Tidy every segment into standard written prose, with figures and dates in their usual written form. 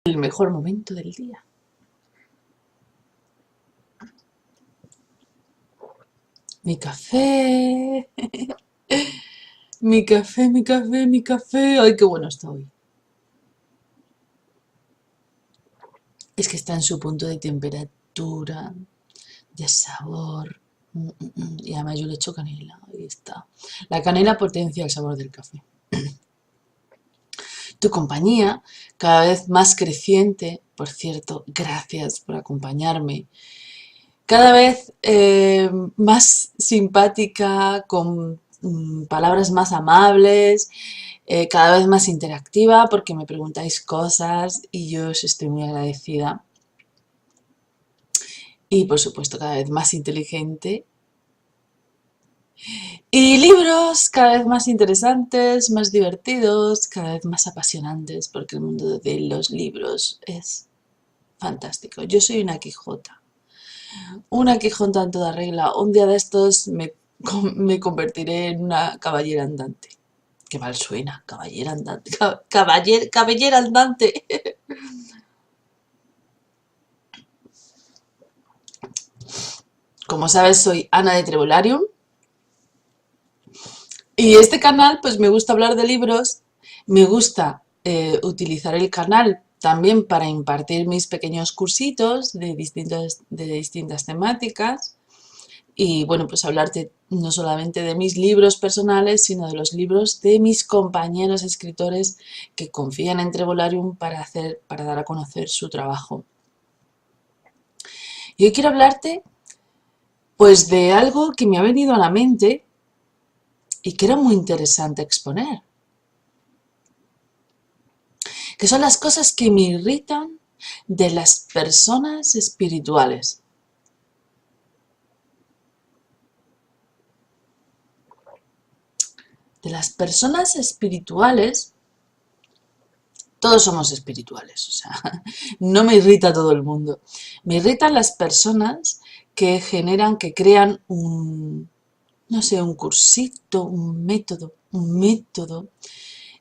El mejor momento del día. Mi café, mi café, mi café, mi café. Ay, qué bueno está hoy. Es que está en su punto de temperatura, de sabor. Y además yo le echo canela. Ahí está. La canela potencia el sabor del café. Tu compañía, cada vez más creciente, por cierto, gracias por acompañarme. Cada vez más simpática, con palabras más amables, cada vez más interactiva porque me preguntáis cosas y yo os estoy muy agradecida. Y por supuesto cada vez más inteligente. Y libros cada vez más interesantes, más divertidos, cada vez más apasionantes porque el mundo de los libros es fantástico. Yo soy una Quijota en toda regla. Un día de estos me convertiré en una caballera andante. Qué mal suena, caballera andante. Cabellera andante. Como sabes, soy Ana de Trevolarium. Y este canal, pues me gusta hablar de libros. Me gusta utilizar el canal también para impartir mis pequeños cursitos de distintas temáticas. Y bueno, pues hablarte no solamente de mis libros personales, sino de los libros de mis compañeros escritores que confían en Trevolarium para dar a conocer su trabajo. Y hoy quiero hablarte pues de algo que me ha venido a la mente y que era muy interesante exponer, que son las cosas que me irritan de las personas espirituales. De las personas espirituales, todos somos espirituales, o sea, no me irrita todo el mundo. Me irritan las personas que generan, que crean no sé, un cursito, un método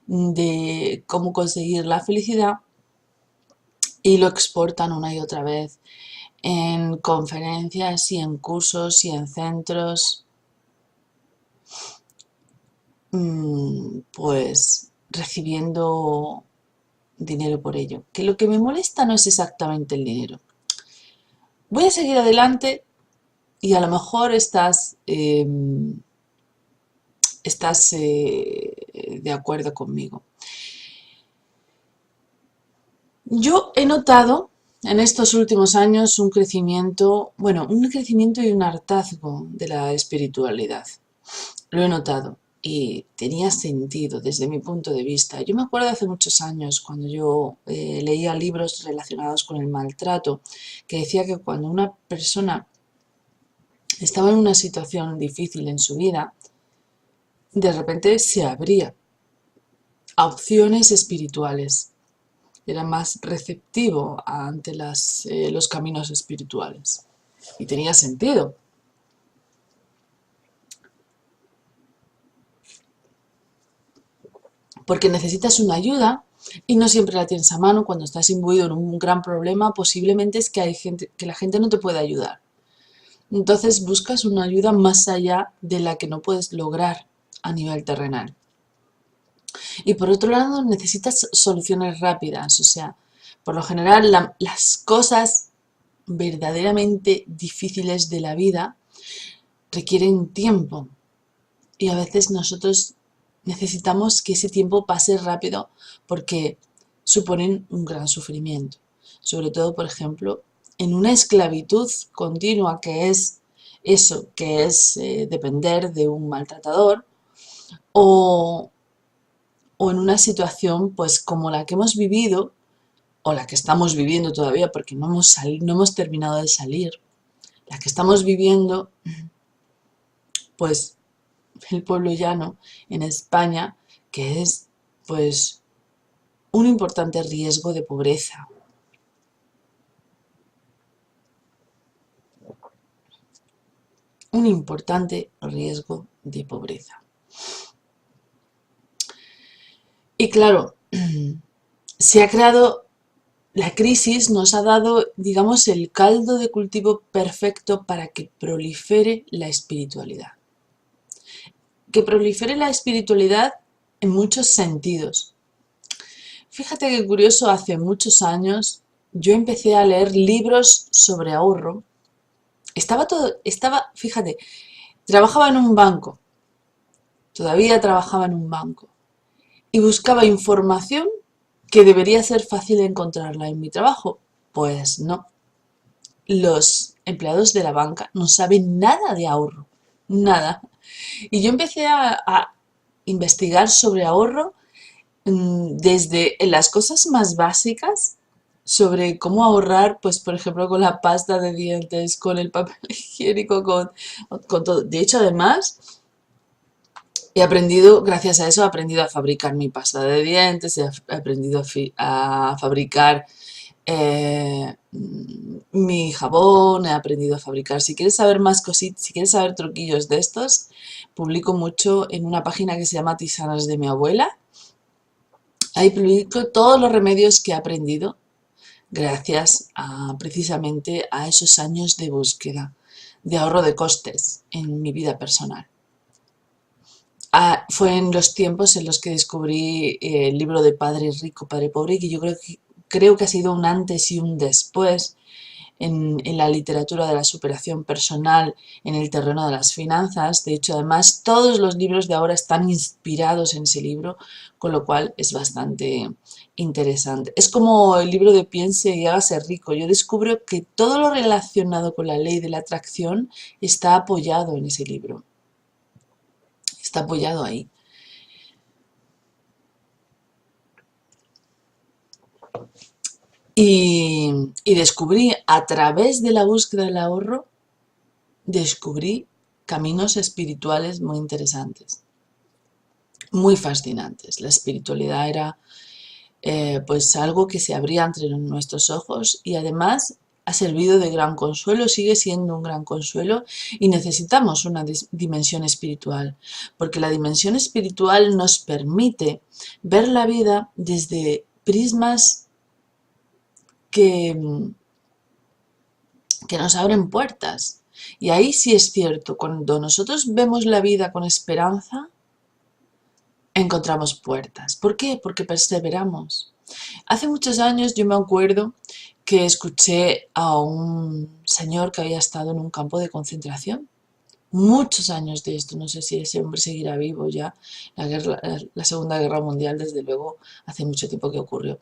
de cómo conseguir la felicidad y lo exportan una y otra vez en conferencias y en cursos y en centros, pues recibiendo dinero por ello. Que lo que me molesta no es exactamente el dinero. Voy a seguir adelante y a lo mejor estás de acuerdo conmigo. Yo he notado en estos últimos años un crecimiento y un hartazgo de la espiritualidad. Lo he notado y tenía sentido desde mi punto de vista. Yo me acuerdo hace muchos años cuando yo leía libros relacionados con el maltrato, que decía que cuando una persona estaba en una situación difícil en su vida, de repente se abría a opciones espirituales. Era más receptivo ante los caminos espirituales. Y tenía sentido. Porque necesitas una ayuda y no siempre la tienes a mano. Cuando estás imbuido en un gran problema, posiblemente es que que la gente no te puede ayudar. Entonces buscas una ayuda más allá de la que no puedes lograr a nivel terrenal. Y por otro lado, necesitas soluciones rápidas. O sea, por lo general, las cosas verdaderamente difíciles de la vida requieren tiempo. Y a veces nosotros necesitamos que ese tiempo pase rápido porque suponen un gran sufrimiento. Sobre todo, por ejemplo, en una esclavitud continua que es eso, que es depender de un maltratador o, o en una situación pues como la que hemos vivido o la que estamos viviendo todavía porque no hemos terminado de salir, la que estamos viviendo pues el pueblo llano en España, que es pues un importante riesgo de pobreza. Un importante riesgo de pobreza. Y claro, se ha creado la crisis nos ha dado, digamos, el caldo de cultivo perfecto para que prolifere la espiritualidad. Que prolifere la espiritualidad en muchos sentidos. Fíjate qué curioso, hace muchos años yo empecé a leer libros sobre ahorro. Fíjate, trabajaba en un banco, todavía trabajaba en un banco, y buscaba información que debería ser fácil encontrarla en mi trabajo. Pues no, los empleados de la banca no saben nada de ahorro, nada. Y yo empecé a investigar sobre ahorro desde las cosas más básicas, sobre cómo ahorrar, pues por ejemplo con la pasta de dientes, con el papel higiénico, con todo. De hecho, además, he aprendido, gracias a eso, he aprendido a fabricar mi pasta de dientes, he aprendido a fabricar mi jabón, he aprendido a fabricar. Si quieres saber más cositas, si quieres saber truquillos de estos, publico mucho en una página que se llama Tisanas de mi abuela. Ahí publico todos los remedios que he aprendido gracias precisamente a esos años de búsqueda, de ahorro de costes en mi vida personal. Fue en los tiempos en los que descubrí el libro de Padre Rico, Padre Pobre, que yo creo que ha sido un antes y un después en la literatura de la superación personal en el terreno de las finanzas. De hecho, además, todos los libros de ahora están inspirados en ese libro, con lo cual es bastante interesante. Es como el libro de Piense y hágase rico. Yo descubro que todo lo relacionado con la ley de la atracción está apoyado en ese libro. Está apoyado ahí. Y descubrí, a través de la búsqueda del ahorro, descubrí caminos espirituales muy interesantes, muy fascinantes. La espiritualidad era pues algo que se abría entre nuestros ojos y además ha servido de gran consuelo, sigue siendo un gran consuelo y necesitamos una dimensión espiritual, porque la dimensión espiritual nos permite ver la vida desde prismas que nos abren puertas. Y ahí sí es cierto, cuando nosotros vemos la vida con esperanza, encontramos puertas. ¿Por qué? Porque perseveramos. Hace muchos años yo me acuerdo que escuché a un señor que había estado en un campo de concentración. Muchos años de esto, no sé si ese hombre seguirá vivo ya. La Segunda Guerra Mundial, desde luego, hace mucho tiempo que ocurrió.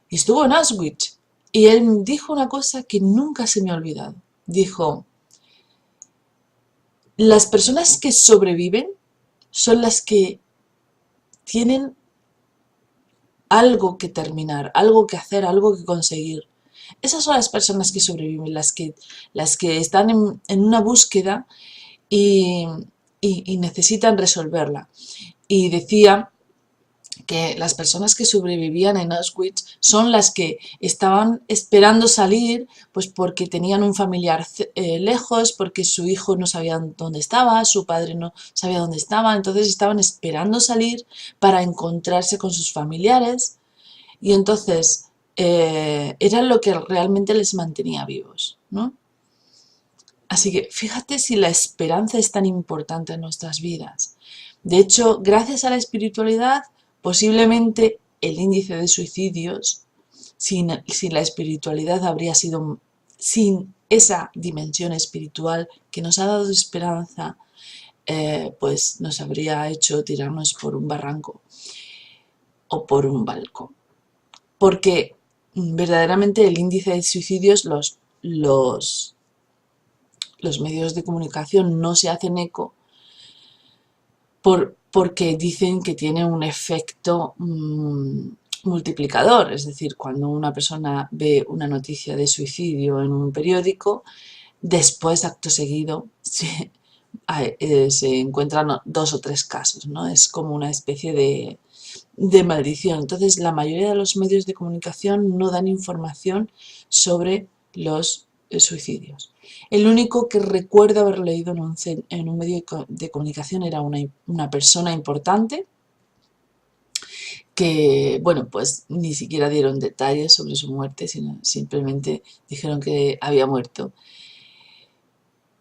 Y estuvo en Auschwitz. Y él dijo una cosa que nunca se me ha olvidado. Dijo, las personas que sobreviven son las que tienen algo que terminar, algo que hacer, algo que conseguir. Esas son las personas que sobreviven, las que están en una búsqueda y necesitan resolverla. Y decía que las personas que sobrevivían en Auschwitz son las que estaban esperando salir, pues porque tenían un familiar lejos, porque su hijo no sabía dónde estaba, su padre no sabía dónde estaba, entonces estaban esperando salir para encontrarse con sus familiares y entonces era lo que realmente les mantenía vivos, ¿no? Así que fíjate si la esperanza es tan importante en nuestras vidas. De hecho, gracias a la espiritualidad, posiblemente el índice de suicidios, sin la espiritualidad habría sido, sin esa dimensión espiritual que nos ha dado esperanza, pues nos habría hecho tirarnos por un barranco o por un balcón. Porque verdaderamente el índice de suicidios, los medios de comunicación no se hacen eco porque dicen que tiene un efecto multiplicador. Es decir, cuando una persona ve una noticia de suicidio en un periódico, después, acto seguido, se encuentran 2 o 3 casos, ¿no? Es como una especie de maldición. Entonces, la mayoría de los medios de comunicación no dan información sobre los suicidios. El único que recuerdo haber leído en un medio de comunicación era una persona importante que, bueno, pues ni siquiera dieron detalles sobre su muerte, sino simplemente dijeron que había muerto.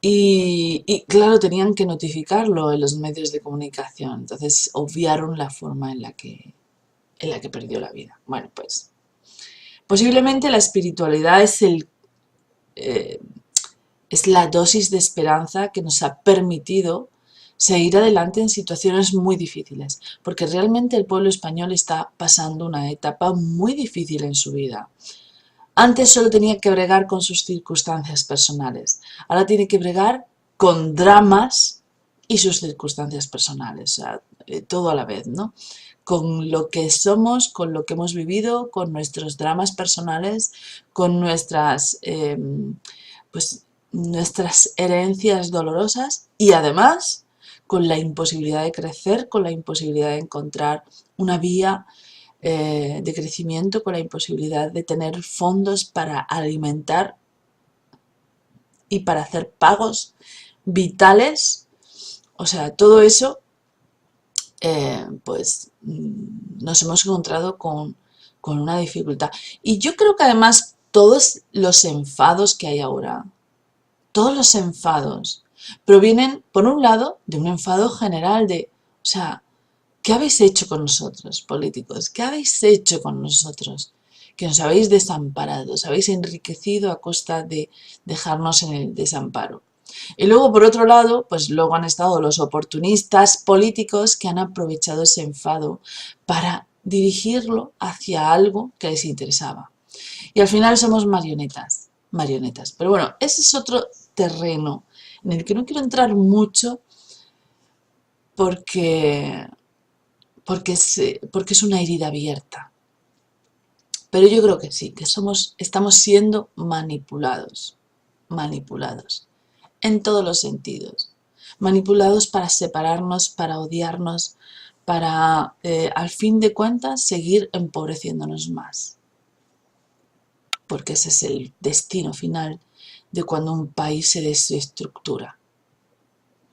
Y claro, tenían que notificarlo en los medios de comunicación, entonces obviaron la forma en la que perdió la vida. Bueno, pues posiblemente la espiritualidad eh, es la dosis de esperanza que nos ha permitido seguir adelante en situaciones muy difíciles, porque realmente el pueblo español está pasando una etapa muy difícil en su vida. Antes solo tenía que bregar con sus circunstancias personales, ahora tiene que bregar con dramas y sus circunstancias personales, o sea, todo a la vez, ¿no? Con lo que somos, con lo que hemos vivido, con nuestros dramas personales, con pues, nuestras herencias dolorosas y además con la imposibilidad de crecer, con la imposibilidad de encontrar una vía de crecimiento, con la imposibilidad de tener fondos para alimentar y para hacer pagos vitales. O sea, todo eso, pues nos hemos encontrado con una dificultad. Y yo creo que además todos los enfados que hay ahora, todos los enfados, provienen, por un lado, de un enfado general de, o sea, ¿qué habéis hecho con nosotros, políticos? ¿Qué habéis hecho con nosotros? Que nos habéis desamparado, os habéis enriquecido a costa de dejarnos en el desamparo. Y luego, por otro lado, pues luego han estado los oportunistas políticos que han aprovechado ese enfado para dirigirlo hacia algo que les interesaba. Y al final somos marionetas, marionetas. Pero bueno, ese es otro terreno en el que no quiero entrar mucho porque, porque es una herida abierta. Pero yo creo que sí, que estamos siendo manipulados, manipulados, en todos los sentidos. Manipulados para separarnos, para odiarnos, para, al fin de cuentas, seguir empobreciéndonos más. Porque ese es el destino final de cuando un país se desestructura,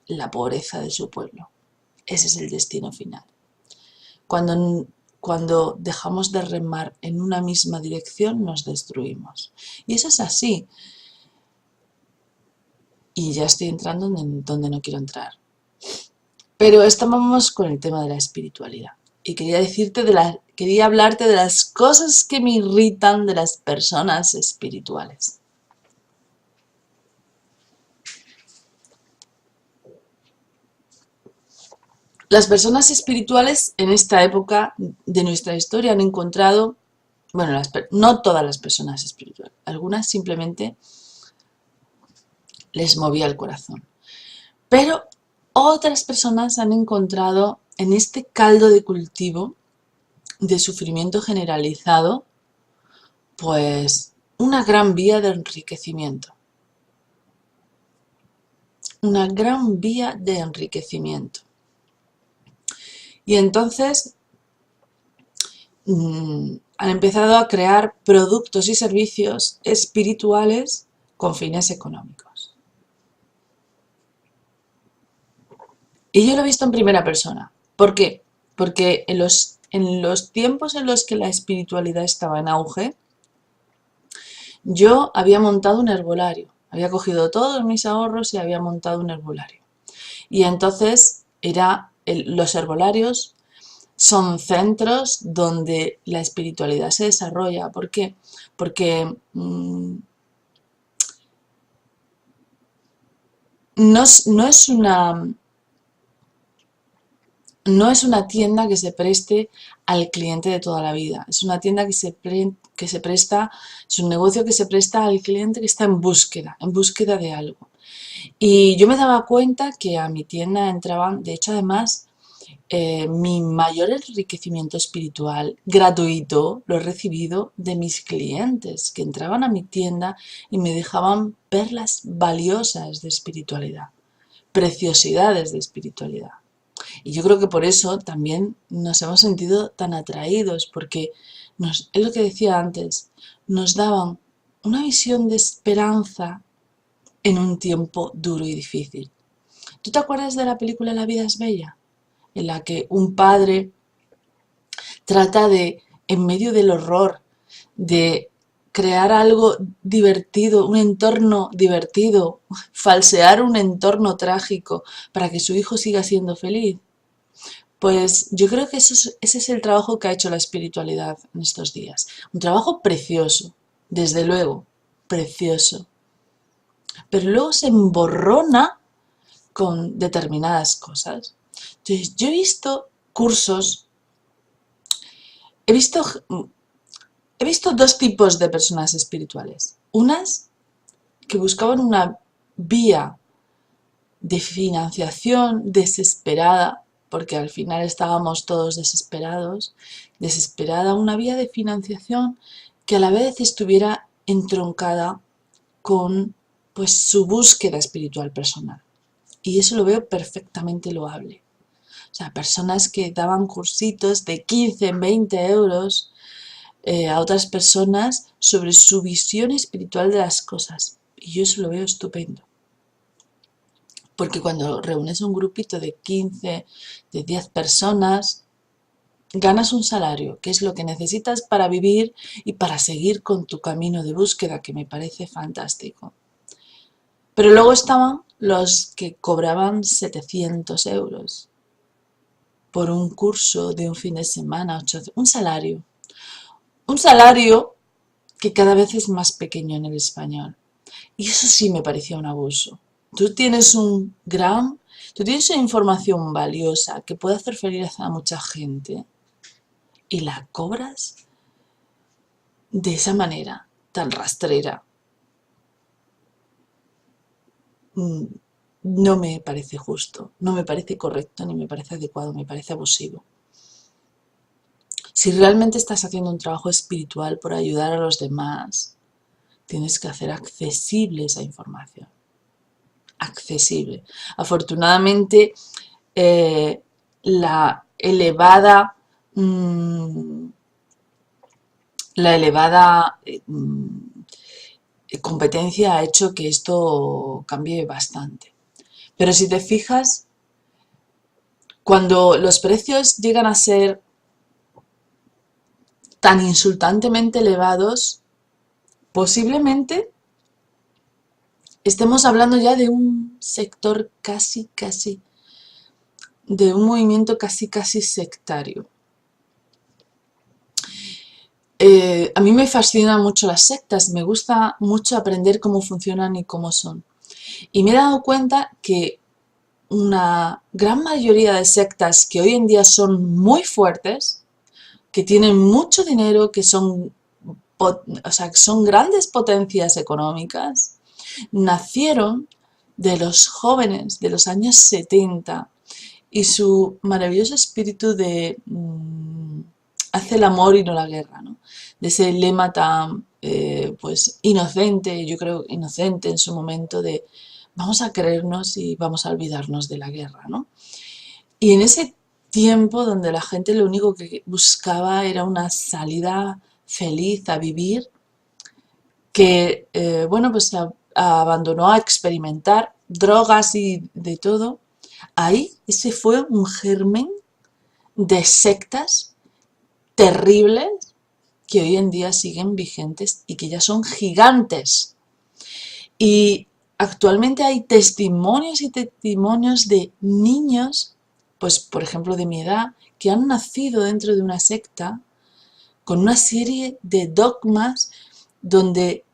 la pobreza de su pueblo. Ese es el destino final. Cuando dejamos de remar en una misma dirección, nos destruimos. Y eso es así. Y ya estoy entrando en donde no quiero entrar. Pero estábamos con el tema de la espiritualidad. Y quería hablarte de las cosas que me irritan de las personas espirituales. Las personas espirituales en esta época de nuestra historia han encontrado, bueno, no todas las personas espirituales, algunas simplemente les movía el corazón. Pero otras personas han encontrado en este caldo de cultivo de sufrimiento generalizado, pues una gran vía de enriquecimiento. Una gran vía de enriquecimiento. Y entonces han empezado a crear productos y servicios espirituales con fines económicos. Y yo lo he visto en primera persona. ¿Por qué? Porque en los tiempos en los que la espiritualidad estaba en auge, yo había montado un herbolario. Había cogido todos mis ahorros y había montado un herbolario. Y entonces los herbolarios son centros donde la espiritualidad se desarrolla. ¿Por qué? Porque no es una tienda que se preste al cliente de toda la vida. Es una tienda que se presta, es un negocio que se presta al cliente que está en búsqueda de algo. Y yo me daba cuenta que a mi tienda entraban, de hecho además, mi mayor enriquecimiento espiritual gratuito lo he recibido de mis clientes que entraban a mi tienda y me dejaban perlas valiosas de espiritualidad, preciosidades de espiritualidad. Y yo creo que por eso también nos hemos sentido tan atraídos, porque es lo que decía antes, nos daban una visión de esperanza en un tiempo duro y difícil. ¿Tú te acuerdas de la película La vida es bella? En la que un padre Trata de, en medio del horror, de crear algo divertido, un entorno divertido, falsear un entorno trágico para que su hijo siga siendo feliz. Pues yo creo que ese es el trabajo que ha hecho la espiritualidad en estos días. Un trabajo precioso, desde luego, precioso. Pero luego se emborrona con determinadas cosas. Entonces, yo he visto cursos, he visto, he visto dos tipos de personas espirituales. Unas que buscaban una vía de financiación desesperada, porque al final estábamos todos desesperados, desesperada, una vía de financiación que a la vez estuviera entroncada con pues su búsqueda espiritual personal. Y eso lo veo perfectamente loable. O sea, personas que daban cursitos de 15, 20 euros a otras personas sobre su visión espiritual de las cosas. Y yo eso lo veo estupendo. Porque cuando reúnes un grupito de 15, de 10 personas, ganas un salario, que es lo que necesitas para vivir y para seguir con tu camino de búsqueda, que me parece fantástico. Pero luego estaban los que cobraban 700 euros por un curso de un fin de semana, un salario. Un salario que cada vez es más pequeño en el español. Y eso sí me parecía un abuso. Tú tienes tú tienes una información valiosa que puede hacer feliz a mucha gente y la cobras de esa manera tan rastrera. No me parece justo, no me parece correcto, ni me parece adecuado, me parece abusivo. Si realmente estás haciendo un trabajo espiritual por ayudar a los demás, tienes que hacer accesible esa información. Accesible. Afortunadamente, la elevada competencia ha hecho que esto cambie bastante. Pero si te fijas, cuando los precios llegan a ser tan insultantemente elevados, posiblemente estemos hablando ya de un sector de un movimiento casi sectario. A mí me fascinan mucho las sectas, me gusta mucho aprender cómo funcionan y cómo son. Y me he dado cuenta que una gran mayoría de sectas que hoy en día son muy fuertes, que tienen mucho dinero, que son grandes potencias económicas, nacieron de los jóvenes de los años 70 y su maravilloso espíritu de hace el amor y no la guerra, ¿no? De ese lema tan pues inocente, yo creo inocente en su momento, de vamos a querernos y vamos a olvidarnos de la guerra, ¿no? Y en ese tiempo donde la gente lo único que buscaba era una salida feliz a vivir, que bueno, pues se abandonó a experimentar drogas y de todo. Ahí ese fue un germen de sectas terribles que hoy en día siguen vigentes y que ya son gigantes. Y actualmente hay testimonios y testimonios de niños, pues por ejemplo de mi edad, que han nacido dentro de una secta con una serie de dogmas donde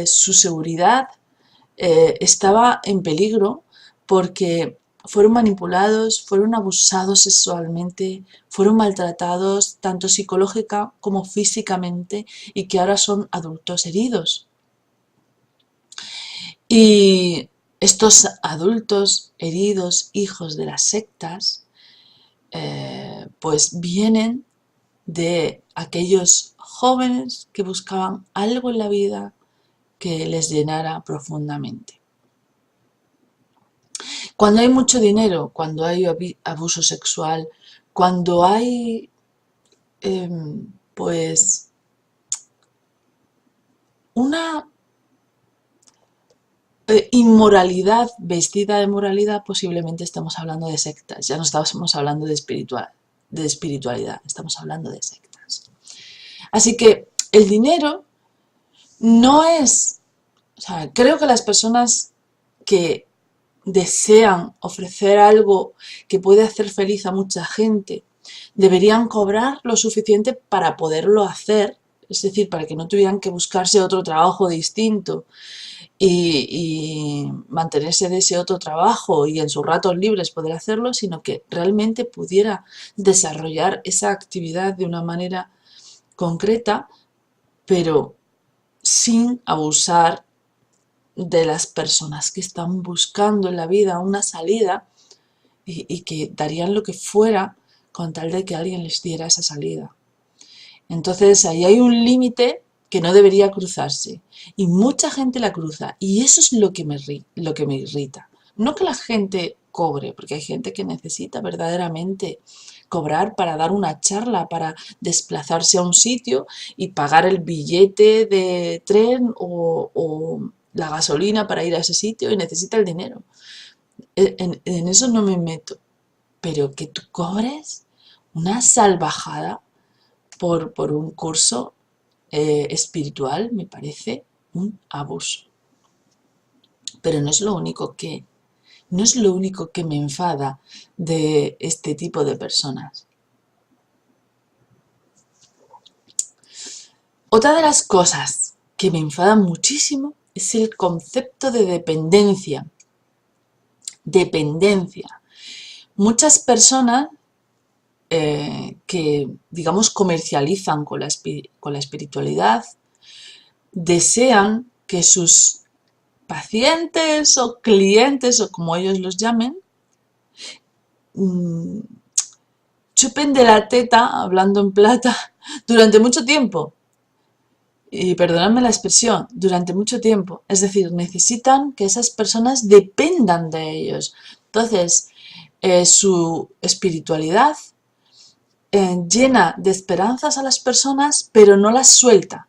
su seguridad estaba en peligro porque fueron manipulados, fueron abusados sexualmente, fueron maltratados tanto psicológica como físicamente y que ahora son adultos heridos. Y estos adultos heridos, hijos de las sectas, pues vienen de aquellos jóvenes que buscaban algo en la vida que les llenara profundamente. Cuando hay mucho dinero, cuando hay abuso sexual, cuando hay pues una inmoralidad vestida de moralidad, posiblemente estamos hablando de sectas, ya no estamos hablando de espiritual, de espiritualidad, estamos hablando de sectas. Así que el dinero no es, o sea, creo que las personas que desean ofrecer algo que puede hacer feliz a mucha gente, deberían cobrar lo suficiente para poderlo hacer, es decir, para que no tuvieran que buscarse otro trabajo distinto y mantenerse de ese otro trabajo y en sus ratos libres poder hacerlo, sino que realmente pudiera desarrollar esa actividad de una manera concreta, pero sin abusar de las personas que están buscando en la vida una salida y que darían lo que fuera con tal de que alguien les diera esa salida. Entonces ahí hay un límite que no debería cruzarse y mucha gente la cruza y eso es lo que me irrita. No que la gente cobre, porque hay gente que necesita verdaderamente cobrar para dar una charla, para desplazarse a un sitio y pagar el billete de tren o la gasolina para ir a ese sitio y necesita el dinero. En eso no me meto, pero que tú cobres una salvajada por un curso espiritual me parece un abuso. Pero no es lo único que me enfada de este tipo de personas. Otra de las cosas que me enfada muchísimo es el concepto de dependencia. Dependencia. Muchas personas que, digamos, comercializan con la espiritualidad, desean que sus pacientes o clientes, o como ellos los llamen, chupen de la teta, hablando en plata, durante mucho tiempo. Y perdonadme la expresión, durante mucho tiempo. Es decir, necesitan que esas personas dependan de ellos. Entonces, su espiritualidad llena de esperanzas a las personas, pero no las suelta.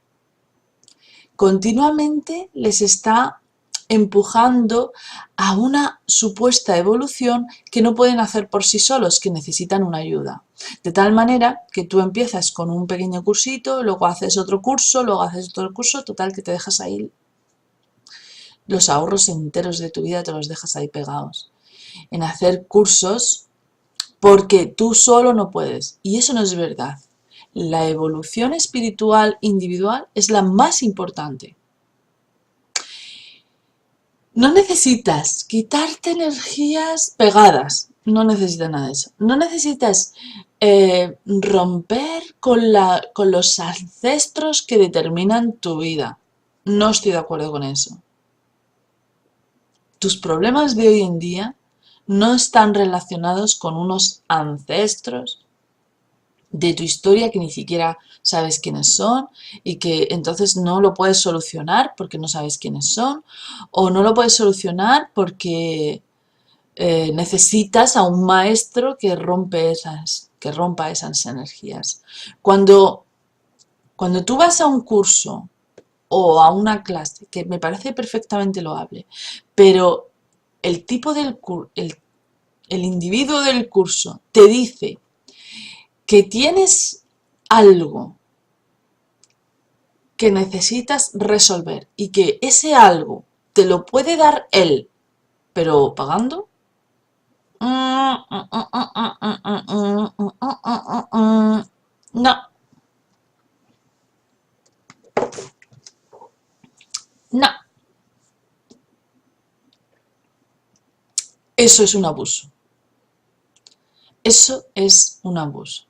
Continuamente les está empujando a una supuesta evolución que no pueden hacer por sí solos, que necesitan una ayuda. De tal manera que tú empiezas con un pequeño cursito, luego haces otro curso, luego haces otro curso, total que te dejas ahí los ahorros enteros de tu vida, te los dejas ahí pegados en hacer cursos porque tú solo no puedes. Y eso no es verdad. La evolución espiritual individual es la más importante. No necesitas quitarte energías pegadas, no necesitas nada de eso. No necesitas romper con los ancestros que determinan tu vida. No estoy de acuerdo con eso. Tus problemas de hoy en día no están relacionados con unos ancestros de tu historia que ni siquiera sabes quiénes son y que entonces no lo puedes solucionar porque no sabes quiénes son, o no lo puedes solucionar porque necesitas a un maestro que rompa esas energías. Cuando tú vas a un curso o a una clase, que me parece perfectamente loable, pero el individuo del curso te dice que tienes algo que necesitas resolver y que ese algo te lo puede dar él, pero pagando. No, no. Eso es un abuso. Eso es un abuso.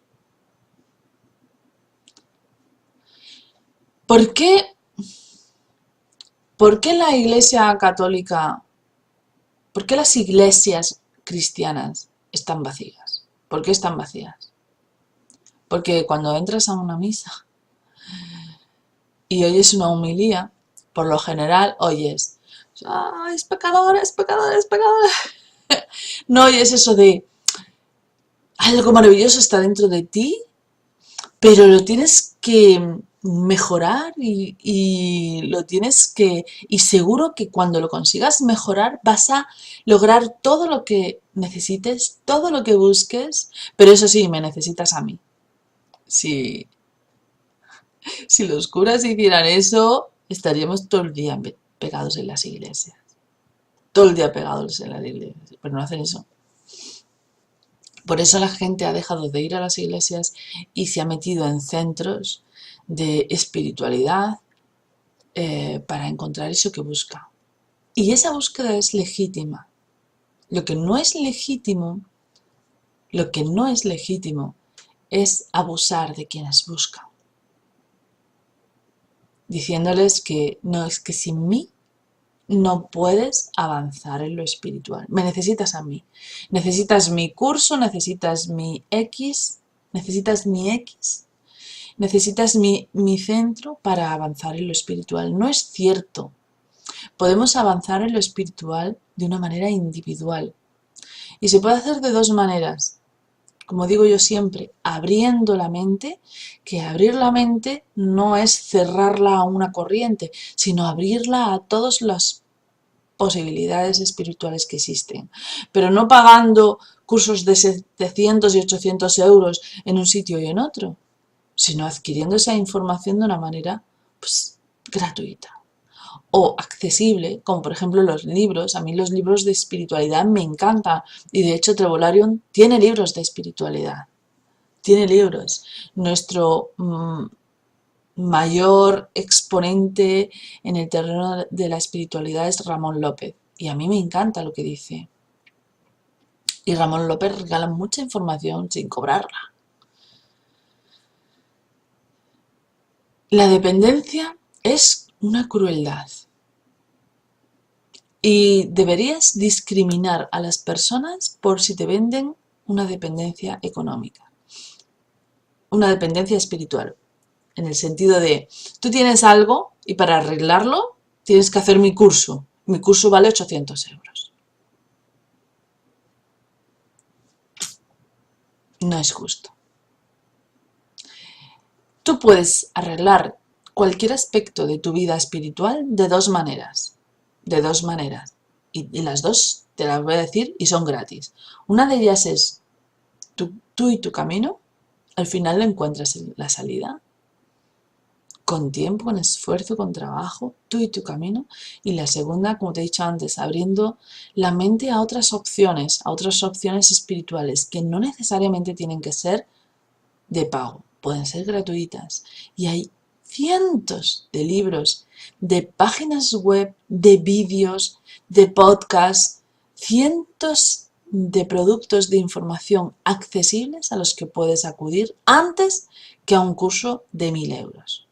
¿Por qué la Iglesia Católica, por qué las iglesias cristianas están vacías? ¿Por qué están vacías? Porque cuando entras a una misa y oyes una homilía, por lo general oyes, ¡ay, es pecador, es pecador, es pecador! No oyes eso de, algo maravilloso está dentro de ti, pero lo tienes que mejorar y lo tienes que... Y seguro que cuando lo consigas mejorar vas a lograr todo lo que necesites, todo lo que busques, pero eso sí, me necesitas a mí. Si, si los curas hicieran eso, estaríamos todo el día pegados en las iglesias. Todo el día pegados en las iglesias, pero no hacen eso. Por eso la gente ha dejado de ir a las iglesias y se ha metido en centros de espiritualidad para encontrar eso que busca. Y esa búsqueda es legítima. Lo que no es legítimo, lo que no es legítimo es abusar de quienes buscan, diciéndoles que no, es que sin mí no puedes avanzar en lo espiritual. Me necesitas a mí. Necesitas mi curso, necesitas mi X, necesitas mi centro para avanzar en lo espiritual. No es cierto. Podemos avanzar en lo espiritual de una manera individual. Y se puede hacer de dos maneras. Como digo yo siempre, abriendo la mente, que abrir la mente no es cerrarla a una corriente, sino abrirla a todas las posibilidades espirituales que existen. Pero no pagando cursos de 700 y 800 euros en un sitio y en otro, sino adquiriendo esa información de una manera gratuita o accesible, como por ejemplo los libros. A mí los libros de espiritualidad me encantan y de hecho Trevolarium tiene libros de espiritualidad, tiene libros. Nuestro mayor exponente en el terreno de la espiritualidad es Ramón López y a mí me encanta lo que dice. Y Ramón López regala mucha información sin cobrarla. La dependencia es una crueldad. Y deberías discriminar a las personas por si te venden una dependencia económica, una dependencia espiritual, en el sentido de, tú tienes algo y para arreglarlo tienes que hacer mi curso. Mi curso vale 800 euros. No es justo. Tú puedes arreglar cualquier aspecto de tu vida espiritual de dos maneras. De dos maneras. Y las dos te las voy a decir y son gratis. Una de ellas es tú y tu camino. Al final le encuentras la salida. Con tiempo, con esfuerzo, con trabajo. Tú y tu camino. Y la segunda, como te he dicho antes, abriendo la mente a otras opciones espirituales que no necesariamente tienen que ser de pago. Pueden ser gratuitas. Y hay cientos de libros, de páginas web, de vídeos, de podcasts, cientos de productos de información accesibles a los que puedes acudir antes que a un curso de 1000 euros.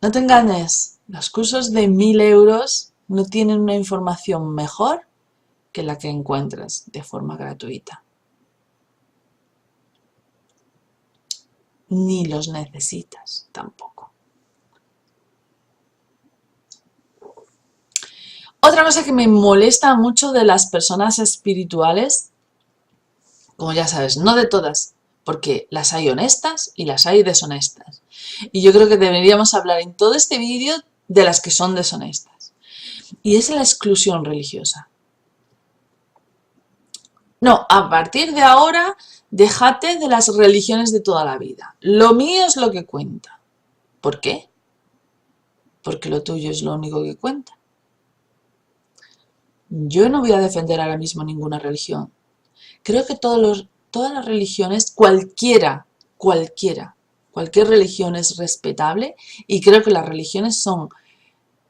No te engañes, los cursos de 1000 euros no tienen una información mejor que la que encuentras de forma gratuita. Ni los necesitas tampoco. Otra cosa que me molesta mucho de las personas espirituales, como ya sabes, no de todas, porque las hay honestas y las hay deshonestas. Y yo creo que deberíamos hablar en todo este vídeo de las que son deshonestas. Y es la exclusión religiosa. No, a partir de ahora, déjate de las religiones de toda la vida. Lo mío es lo que cuenta. ¿Por qué? Porque lo tuyo es lo único que cuenta. Yo no voy a defender ahora mismo ninguna religión. Creo que todas las religiones, cualquier religión es respetable y creo que las religiones son,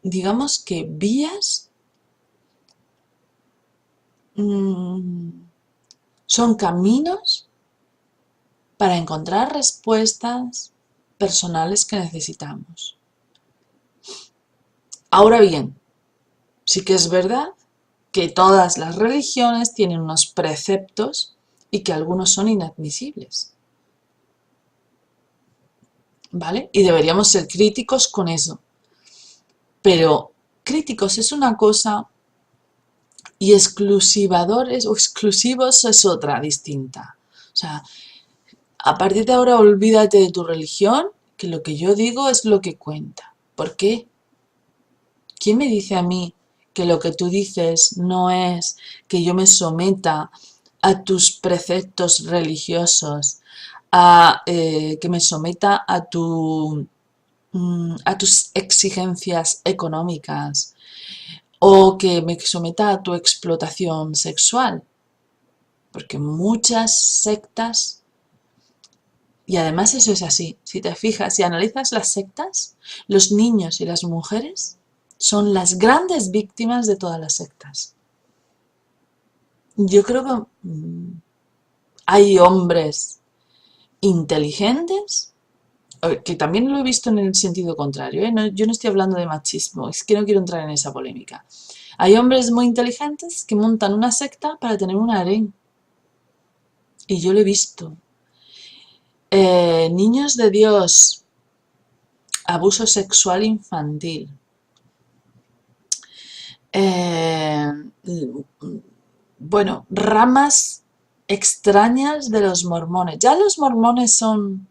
digamos que vías, son caminos para encontrar respuestas personales que necesitamos. Ahora bien, sí que es verdad que todas las religiones tienen unos preceptos y que algunos son inadmisibles. ¿Vale? Y deberíamos ser críticos con eso. Pero críticos es una cosa y exclusivadores o exclusivos es otra distinta. O sea, A partir de ahora olvídate de tu religión, que lo que yo digo es lo que cuenta. ¿Por qué? ¿Quién me dice a mí que lo que tú dices no es que yo me someta a tus preceptos religiosos, que me someta a tus exigencias económicas o que me someta a tu explotación sexual? Porque muchas sectas, y además eso es así, si te fijas, si analizas las sectas, los niños y las mujeres son las grandes víctimas de todas las sectas. Yo creo que hay hombres inteligentes, que también lo he visto en el sentido contrario, ¿eh? Yo no estoy hablando de machismo, es que no quiero entrar en esa polémica. Hay hombres muy inteligentes que montan una secta para tener un harén. Y yo lo he visto. Niños de Dios, abuso sexual infantil. Bueno, ramas extrañas de los mormones. Ya los mormones son...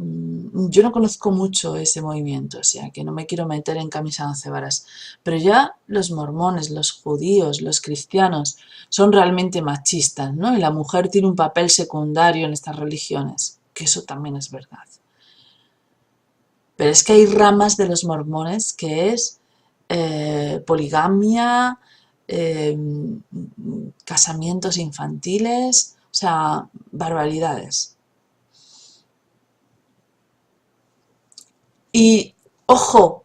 Yo no conozco mucho ese movimiento, o sea, que no me quiero meter en camisa de once varas, pero ya los mormones, los judíos, los cristianos son realmente machistas, ¿no? Y la mujer tiene un papel secundario en estas religiones, que eso también es verdad. Pero es que hay ramas de los mormones que es poligamia, casamientos infantiles, o sea, barbaridades. Y ojo,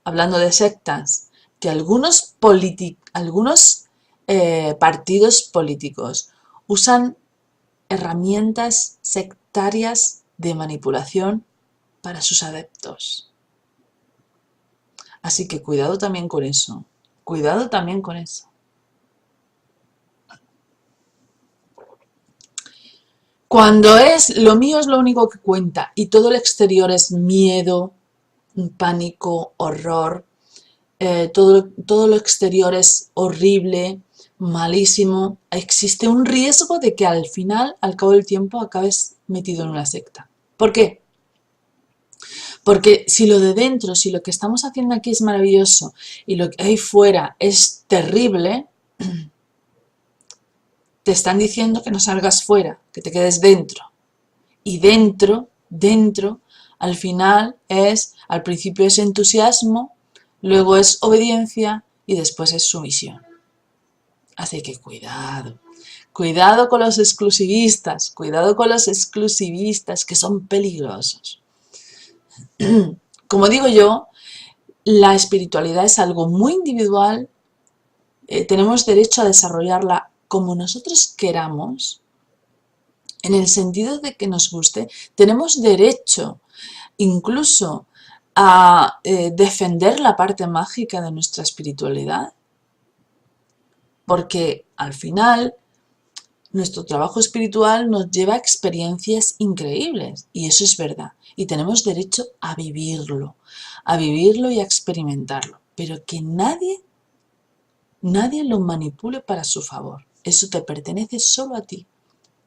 hablando de sectas, que algunos partidos políticos usan herramientas sectarias de manipulación para sus adeptos. Así que cuidado también con eso. Cuidado también con eso. Cuando lo mío es lo único que cuenta y todo el exterior es miedo, pánico, horror, todo lo exterior es horrible, malísimo, existe un riesgo de que al final, al cabo del tiempo, acabes metido en una secta. ¿Por qué? Porque si lo de dentro, si lo que estamos haciendo aquí es maravilloso y lo que hay fuera es terrible, te están diciendo que no salgas fuera, que te quedes dentro. Y dentro, al final al principio es entusiasmo, luego es obediencia y después es sumisión. Así que cuidado, cuidado con los exclusivistas, que son peligrosos. Como digo yo, la espiritualidad es algo muy individual, tenemos derecho a desarrollarla como nosotros queramos, en el sentido de que nos guste, tenemos derecho incluso a defender la parte mágica de nuestra espiritualidad, porque al final nuestro trabajo espiritual nos lleva a experiencias increíbles, y eso es verdad, y tenemos derecho a vivirlo y a experimentarlo, pero que nadie lo manipule para su favor. Eso te pertenece solo a ti,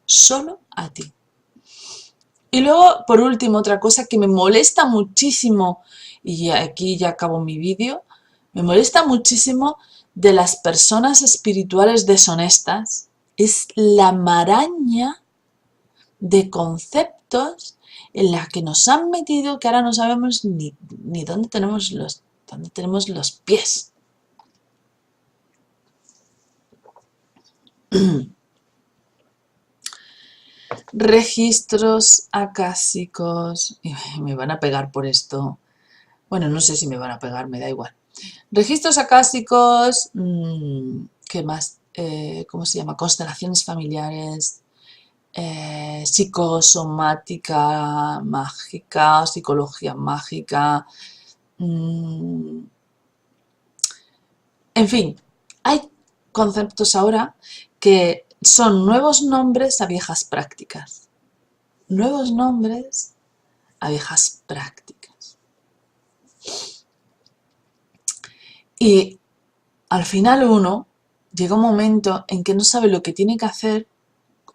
solo a ti. Y luego, por último, otra cosa que me molesta muchísimo, y aquí ya acabo mi vídeo, me molesta muchísimo de las personas espirituales deshonestas, es la maraña de conceptos en la que nos han metido que ahora no sabemos ni dónde tenemos los pies. Registros acásicos. Me van a pegar por esto. Bueno, no sé si me van a pegar, me da igual. Registros acásicos, ¿qué más? ¿Cómo se llama? Constelaciones familiares, psicosomática mágica, psicología mágica. En fin, hay conceptos ahora que son nuevos nombres a viejas prácticas. Nuevos nombres a viejas prácticas. Y al final uno llega un momento en que no sabe lo que tiene que hacer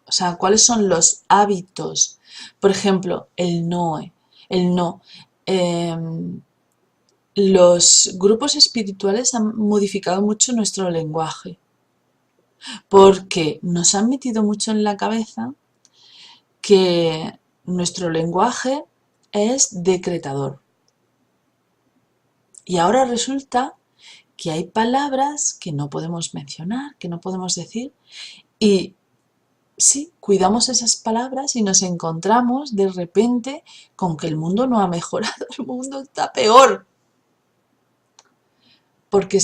O sea, cuáles son los hábitos. Por ejemplo, el no. Em, los grupos espirituales han modificado mucho nuestro lenguaje porque nos han metido mucho en la cabeza que nuestro lenguaje es decretador. Y ahora resulta que hay palabras que no podemos mencionar, que no podemos decir, y sí, cuidamos esas palabras y nos encontramos de repente con que el mundo no ha mejorado, el mundo está peor, porque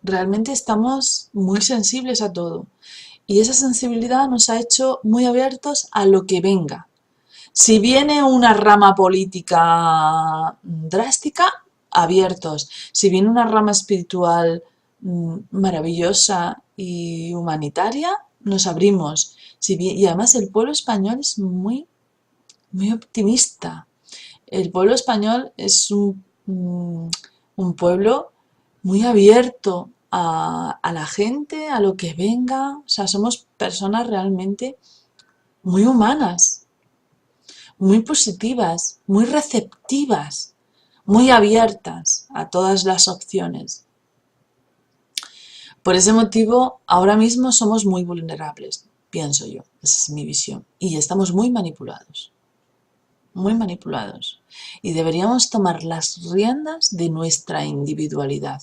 realmente estamos muy sensibles a todo. Y esa sensibilidad nos ha hecho muy abiertos a lo que venga. Si viene una rama política drástica, abiertos. Si viene una rama espiritual maravillosa y humanitaria, nos abrimos. Y además el pueblo español es muy, muy optimista. El pueblo español es un pueblo muy abierto a la gente, a lo que venga. O sea, somos personas realmente muy humanas, muy positivas, muy receptivas, muy abiertas a todas las opciones. Por ese motivo, ahora mismo somos muy vulnerables, pienso yo, esa es mi visión, y estamos muy manipulados, muy manipulados. Y deberíamos tomar las riendas de nuestra individualidad.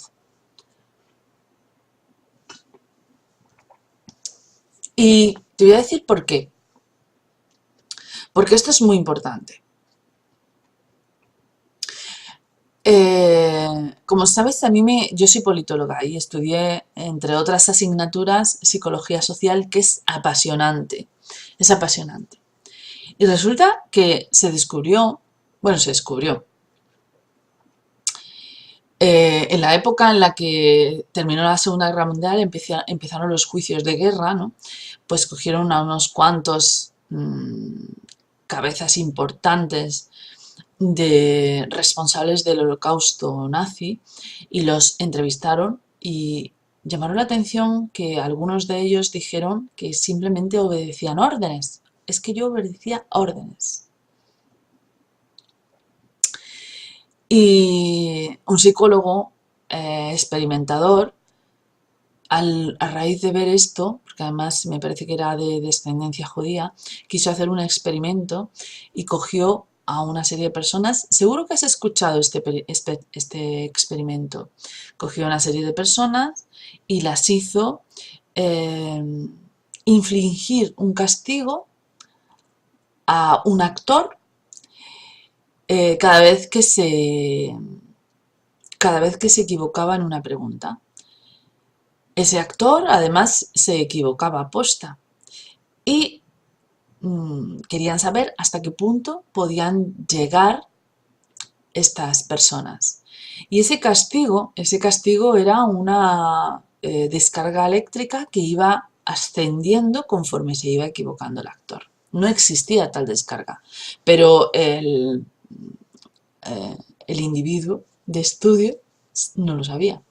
Y te voy a decir por qué. Porque esto es muy importante. Como sabes, yo soy politóloga y estudié, entre otras asignaturas, psicología social, que es apasionante. Es apasionante. Y resulta que se descubrió, en la época en la que terminó la Segunda Guerra Mundial, empezaron los juicios de guerra, ¿no? Pues cogieron a unos cuantos cabezas importantes de responsables del holocausto nazi y los entrevistaron y llamaron la atención que algunos de ellos dijeron que simplemente obedecían órdenes. Es que yo obedecía órdenes. Y un psicólogo experimentador, a raíz de ver esto, porque además me parece que era de descendencia judía, quiso hacer un experimento y cogió a una serie de personas. Seguro que has escuchado este experimento. Cogió a una serie de personas y las hizo eh, infligir un castigo a un actor cada vez que se equivocaba en una pregunta. Ese actor además se equivocaba aposta y querían saber hasta qué punto podían llegar estas personas. Y ese castigo era una descarga eléctrica que iba ascendiendo conforme se iba equivocando el actor. No existía tal descarga, pero el individuo de estudio no lo sabía.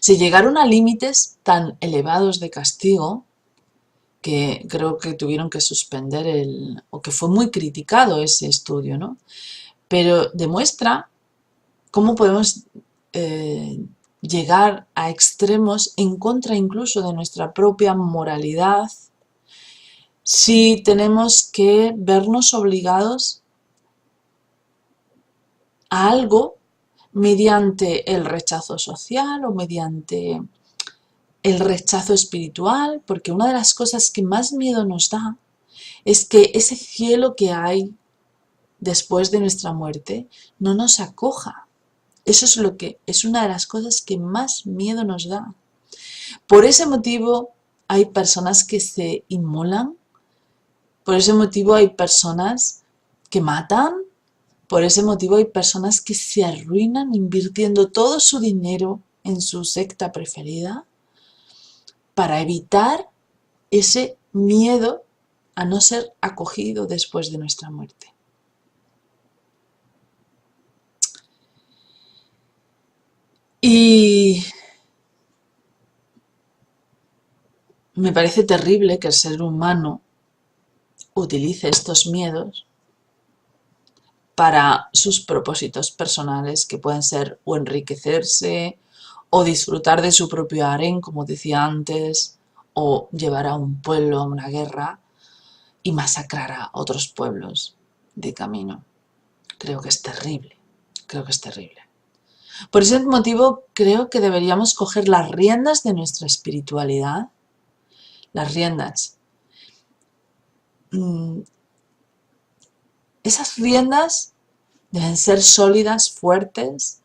Se llegaron a límites tan elevados de castigo que creo que tuvieron que suspender o que fue muy criticado ese estudio, ¿no? Pero demuestra cómo podemos llegar a extremos en contra incluso de nuestra propia moralidad si tenemos que vernos obligados a algo mediante el rechazo social o mediante el rechazo espiritual, porque una de las cosas que más miedo nos da es que ese cielo que hay después de nuestra muerte no nos acoja. Eso es una de las cosas que más miedo nos da. Por ese motivo hay personas que se inmolan, por ese motivo hay personas que matan, por ese motivo hay personas que se arruinan invirtiendo todo su dinero en su secta preferida para evitar ese miedo a no ser acogido después de nuestra muerte. Y me parece terrible que el ser humano utilice estos miedos para sus propósitos personales, que pueden ser o enriquecerse, o disfrutar de su propio harén, como decía antes, o llevar a un pueblo a una guerra y masacrar a otros pueblos de camino. Creo que es terrible, creo que es terrible. Por ese motivo creo que deberíamos coger las riendas de nuestra espiritualidad, las riendas. Esas riendas deben ser sólidas, fuertes,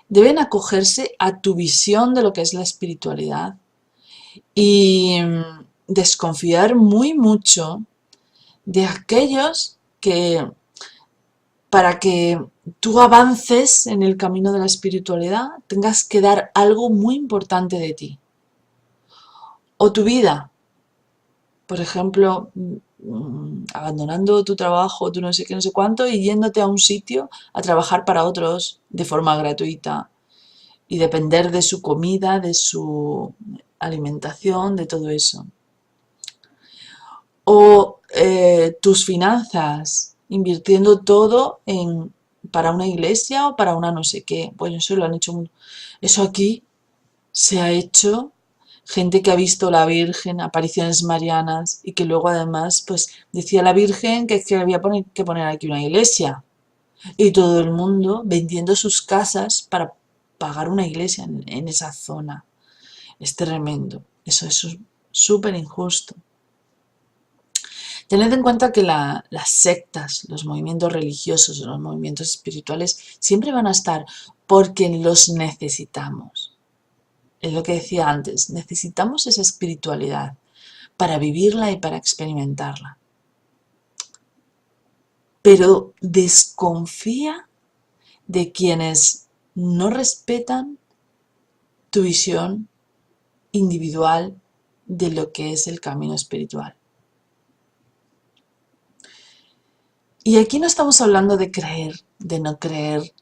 deben acogerse a tu visión de lo que es la espiritualidad y desconfiar muy mucho de aquellos que, para que tú avances en el camino de la espiritualidad, tengas que dar algo muy importante de ti. O tu vida, por ejemplo, abandonando tu trabajo, tu no sé qué, no sé cuánto, y yéndote a un sitio a trabajar para otros de forma gratuita y depender de su comida, de su alimentación, de todo eso. O tus finanzas, invirtiendo todo para una iglesia o para una no sé qué. Bueno, eso lo han hecho. Eso aquí se ha hecho gente que ha visto la Virgen, apariciones marianas, y que luego además pues decía la Virgen que es que había que poner aquí una iglesia. Y todo el mundo vendiendo sus casas para pagar una iglesia en esa zona. Es tremendo. Eso es súper injusto. Tened en cuenta que las sectas, los movimientos religiosos, los movimientos espirituales siempre van a estar porque los necesitamos. Es lo que decía antes, necesitamos esa espiritualidad para vivirla y para experimentarla. Pero desconfía de quienes no respetan tu visión individual de lo que es el camino espiritual. Y aquí no estamos hablando de creer, de no creer,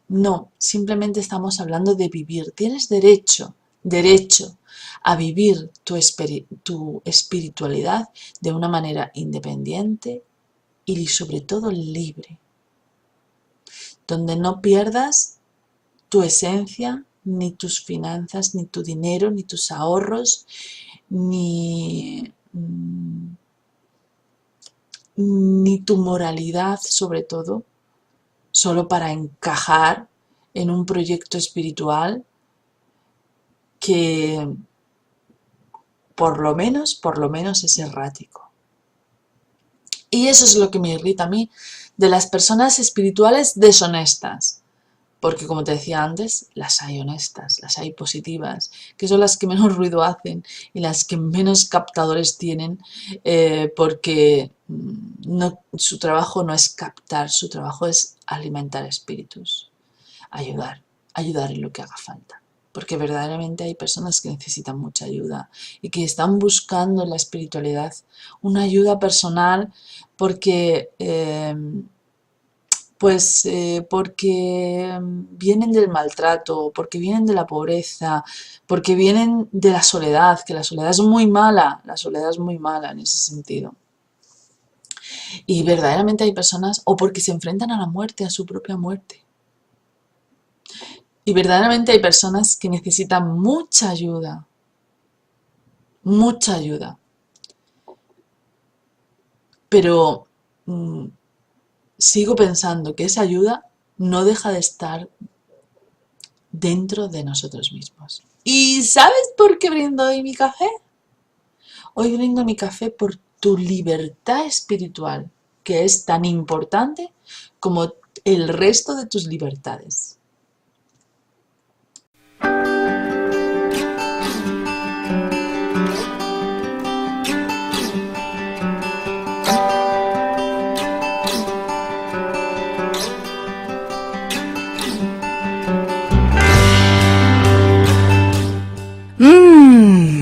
no, simplemente estamos hablando de vivir. Tienes derecho a vivir tu espiritualidad de una manera independiente y sobre todo libre, donde no pierdas tu esencia, ni tus finanzas, ni tu dinero, ni tus ahorros, ni tu moralidad, sobre todo, solo para encajar en un proyecto espiritual que por lo menos es errático. Y eso es lo que me irrita a mí de las personas espirituales deshonestas. Porque como te decía antes, las hay honestas, las hay positivas, que son las que menos ruido hacen y las que menos captadores tienen, porque su trabajo no es captar, su trabajo es alimentar espíritus, ayudar en lo que haga falta. Porque verdaderamente hay personas que necesitan mucha ayuda y que están buscando en la espiritualidad una ayuda personal porque porque vienen del maltrato, porque vienen de la pobreza, porque vienen de la soledad, que la soledad es muy mala en ese sentido. Y verdaderamente hay personas, o porque se enfrentan a la muerte, a su propia muerte. Y verdaderamente hay personas que necesitan mucha ayuda, pero sigo pensando que esa ayuda no deja de estar dentro de nosotros mismos. ¿Y sabes por qué brindo hoy mi café? Hoy brindo mi café por tu libertad espiritual, que es tan importante como el resto de tus libertades.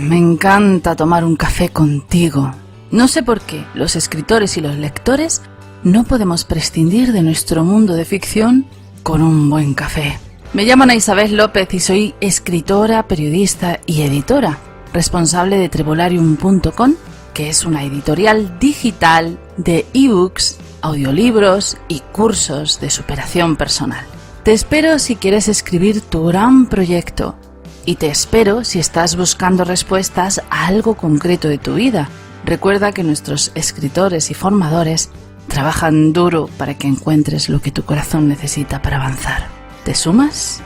Me encanta tomar un café contigo. No sé por qué los escritores y los lectores no podemos prescindir de nuestro mundo de ficción con un buen café. Me llamo Ana Isabel López y soy escritora, periodista y editora. responsable de Trebolarium.com, que es una editorial digital de ebooks, audiolibros y cursos de superación personal. Te espero si quieres escribir tu gran proyecto y te espero si estás buscando respuestas a algo concreto de tu vida. Recuerda que nuestros escritores y formadores trabajan duro para que encuentres lo que tu corazón necesita para avanzar. ¿Te sumas?